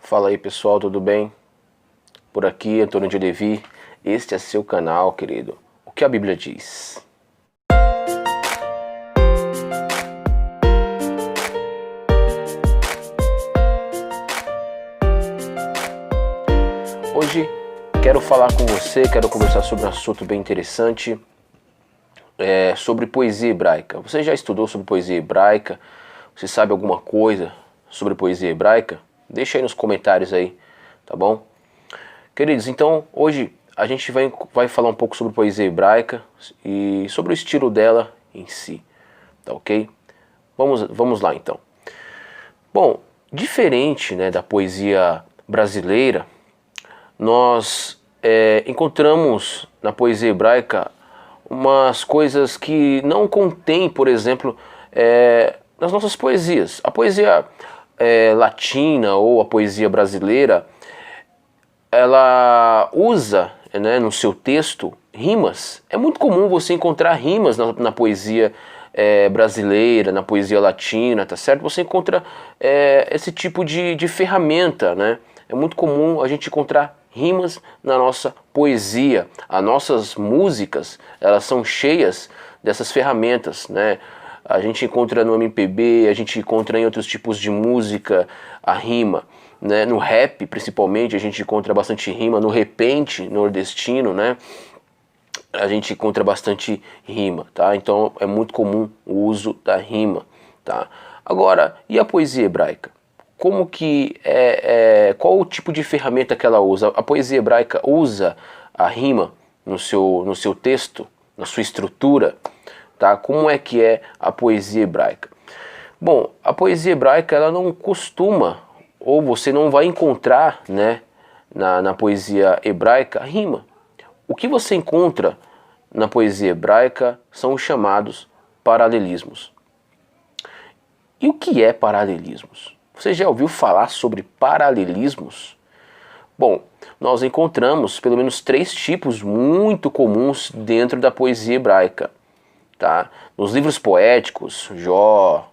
Fala aí pessoal, tudo bem? Por aqui, Antônio de Levi. Este é seu canal, querido. O que a Bíblia diz? Hoje quero falar com você, quero conversar sobre um assunto bem interessante, sobre poesia hebraica. Você já estudou sobre poesia hebraica? Você sabe alguma coisa sobre poesia hebraica? Deixa aí nos comentários aí, tá bom? Queridos, então hoje a gente vai falar um pouco sobre poesia hebraica e sobre o estilo dela em si, tá ok? Vamos lá então. Bom, diferente, né, da poesia brasileira, nós encontramos na poesia hebraica umas coisas que não contém, por exemplo, nas nossas poesias. A poesia latina ou a poesia brasileira, ela usa, né, no seu texto rimas. É muito comum você encontrar rimas na poesia brasileira, na poesia latina, tá certo? Você encontra esse tipo de ferramenta, né? É muito comum a gente encontrar rimas na nossa poesia. As nossas músicas, elas são cheias dessas ferramentas, né? A gente encontra no MPB, a gente encontra em outros tipos de música a rima, né? No rap, principalmente, a gente encontra bastante rima. No repente nordestino, né? A gente encontra bastante rima, tá? Então é muito comum o uso da rima, tá? Agora, e a poesia hebraica? Como que qual o tipo de ferramenta que ela usa? A poesia hebraica usa a rima no seu texto, na sua estrutura, tá? Como é que é a poesia hebraica? Bom, a poesia hebraica, ela não costuma, ou você não vai encontrar, né, na poesia hebraica rima. O que você encontra na poesia hebraica são os chamados paralelismos. E o que é paralelismos? Você já ouviu falar sobre paralelismos? Bom, nós encontramos pelo menos 3 tipos muito comuns dentro da poesia hebraica, tá? Nos livros poéticos, Jó,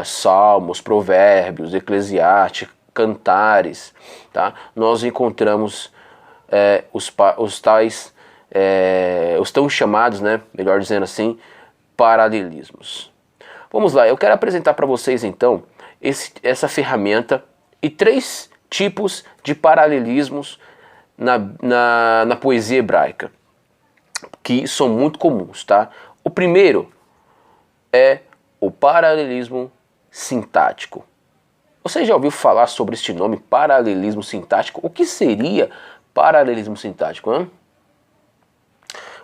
Salmos, Provérbios, Eclesiastes, Cantares, tá? Nós encontramos os tão chamados, né, melhor dizendo assim, paralelismos. Vamos lá, eu quero apresentar para vocês então essa ferramenta e 3 tipos de paralelismos na poesia hebraica, que são muito comuns, tá? O primeiro é o paralelismo sintático. Você já ouviu falar sobre este nome, paralelismo sintático? O que seria paralelismo sintático, hein?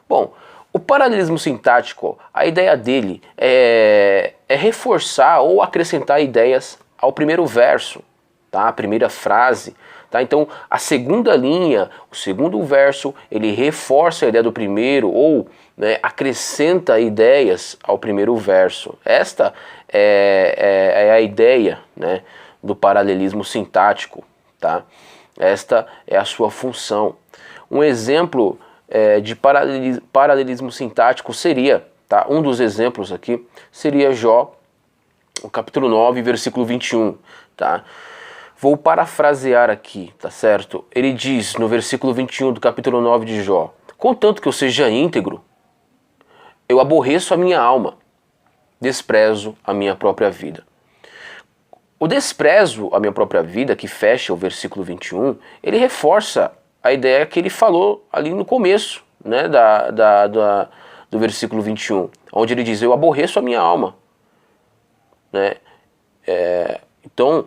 Bom, o paralelismo sintático, a ideia dele é reforçar ou acrescentar ideias ao primeiro verso, tá? A primeira frase, tá? Então, a segunda linha, o segundo verso, ele reforça a ideia do primeiro ou, né, acrescenta ideias ao primeiro verso. Esta é a ideia, né, do paralelismo sintático, tá? Esta é a sua função. Um exemplo de paralelismo sintático seria, tá? Um dos exemplos aqui seria Jó, o capítulo 9, versículo 21, tá? Vou parafrasear aqui, tá certo? Ele diz no versículo 21 do capítulo 9 de Jó: contanto que eu seja íntegro, eu aborreço a minha alma, desprezo a minha própria vida. O desprezo à minha própria vida, que fecha o versículo 21, ele reforça a ideia que ele falou ali no começo, né, do versículo 21, onde ele diz: eu aborreço a minha alma, né? Então,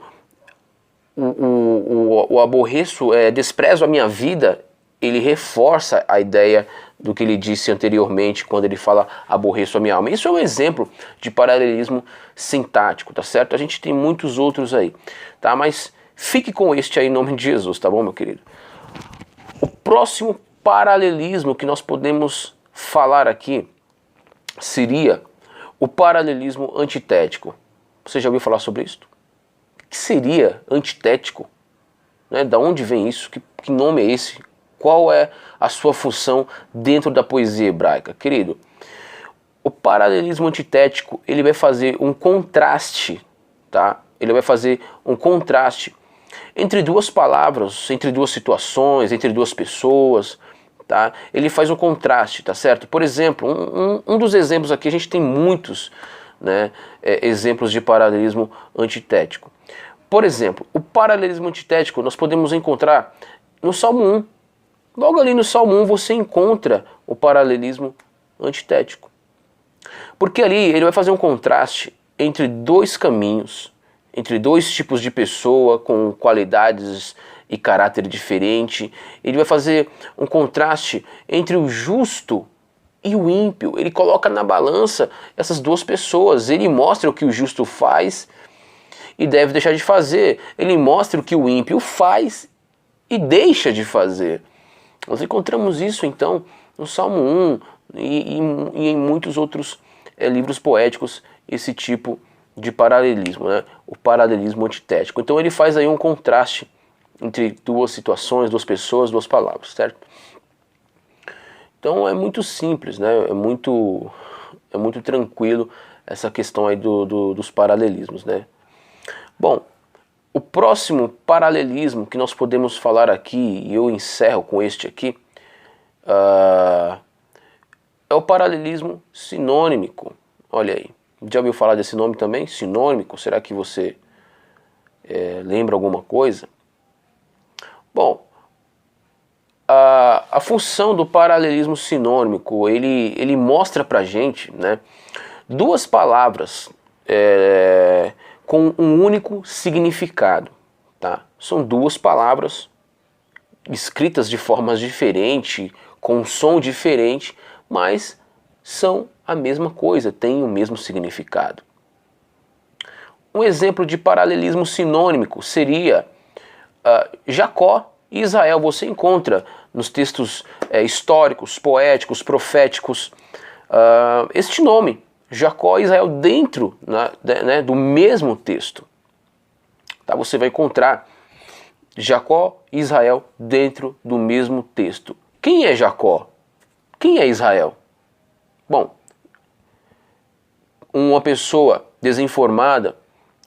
o aborreço, desprezo a minha vida, ele reforça a ideia do que ele disse anteriormente quando ele fala aborreço a minha alma. Isso é um exemplo de paralelismo sintático, tá certo? A gente tem muitos outros aí, tá? Mas fique com este aí em nome de Jesus, tá bom, meu querido? O próximo paralelismo que nós podemos falar aqui seria o paralelismo antitético. Você já ouviu falar sobre isso? O que seria antitético? Né? Da onde vem isso? Que nome é esse? Qual é a sua função dentro da poesia hebraica? Querido, o paralelismo antitético, ele vai fazer um contraste, tá? Ele vai fazer um contraste entre duas palavras, entre duas situações, entre duas pessoas, tá? Ele faz um contraste, tá certo? Por exemplo, um dos exemplos aqui, a gente tem muitos, né, exemplos de paralelismo antitético. Por exemplo, o paralelismo antitético nós podemos encontrar no Salmo 1. Logo ali no Salmo 1 você encontra o paralelismo antitético. Porque ali ele vai fazer um contraste entre dois caminhos, entre dois tipos de pessoa com qualidades e caráter diferente. Ele vai fazer um contraste entre o justo e o ímpio. Ele coloca na balança essas duas pessoas. Ele mostra o que o justo faz e deve deixar de fazer. Ele mostra o que o ímpio faz e deixa de fazer. Nós encontramos isso então no Salmo 1 e em muitos outros livros poéticos, esse tipo de paralelismo, né? O paralelismo antitético. Então ele faz aí um contraste entre duas situações, duas pessoas, duas palavras, certo? Então é muito simples, né? É muito tranquilo essa questão aí dos paralelismos, né? Bom, o próximo paralelismo que nós podemos falar aqui, e eu encerro com este aqui, é o paralelismo sinônimico. Olha aí, já ouviu falar desse nome também? Sinônimico? Será que você lembra alguma coisa? Bom, a função do paralelismo sinônimico, ele mostra pra gente, né, duas palavras com um único significado, tá? São duas palavras escritas de formas diferentes, com um som diferente, mas são a mesma coisa, têm o mesmo significado. Um exemplo de paralelismo sinônimico seria Jacó e Israel. Você encontra nos textos históricos, poéticos, proféticos, este nome, Jacó e Israel, dentro né, do mesmo texto. Tá? Você vai encontrar Jacó e Israel dentro do mesmo texto. Quem é Jacó? Quem é Israel? Bom, uma pessoa desinformada,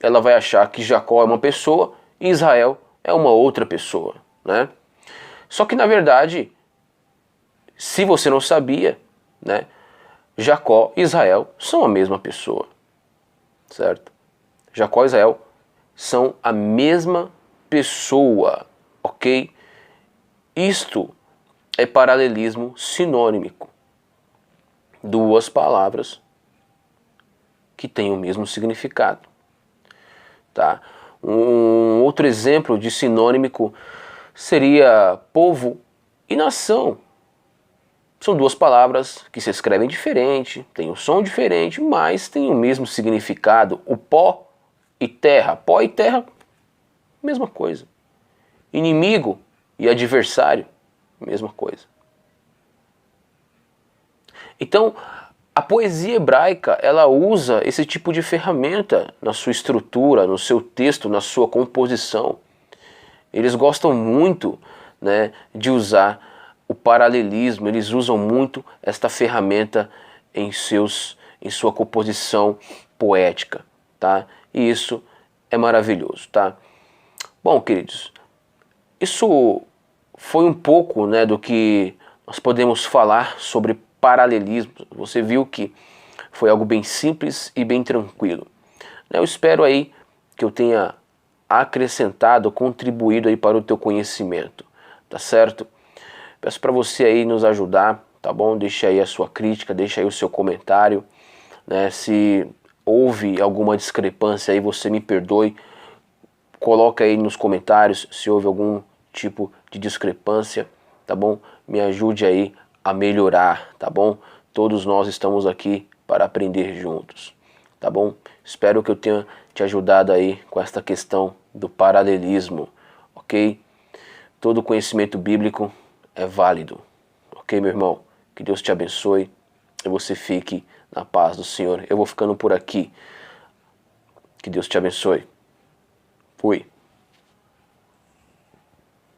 ela vai achar que Jacó é uma pessoa e Israel é uma outra pessoa, né? Só que na verdade, se você não sabia, né, Jacó e Israel são a mesma pessoa, certo? Jacó e Israel são a mesma pessoa, ok? Isto é paralelismo sinônimico. Duas palavras que têm o mesmo significado, tá? Um outro exemplo de sinônimico seria povo e nação. São duas palavras que se escrevem diferente, têm um som diferente, mas têm o mesmo significado. O pó e terra. Pó e terra, mesma coisa. Inimigo e adversário, mesma coisa. Então, a poesia hebraica, ela usa esse tipo de ferramenta na sua estrutura, no seu texto, na sua composição. Eles gostam muito, né, de usar o paralelismo, eles usam muito esta ferramenta em sua composição poética, tá? E isso é maravilhoso, tá? Bom, queridos, isso foi um pouco, né, do que nós podemos falar sobre paralelismo. Você viu que foi algo bem simples e bem tranquilo. Eu espero aí que eu tenha acrescentado, contribuído aí para o teu conhecimento, tá certo? Peço para você aí nos ajudar, tá bom? Deixa aí a sua crítica, deixa aí o seu comentário, né? Se houve alguma discrepância aí, você me perdoe. Coloca aí nos comentários se houve algum tipo de discrepância, tá bom? Me ajude aí a melhorar, tá bom? Todos nós estamos aqui para aprender juntos, tá bom? Espero que eu tenha te ajudado aí com esta questão do paralelismo, ok? Todo conhecimento bíblico é válido, ok, meu irmão? Que Deus te abençoe e você fique na paz do Senhor. Eu vou ficando por aqui. Que Deus te abençoe. Fui.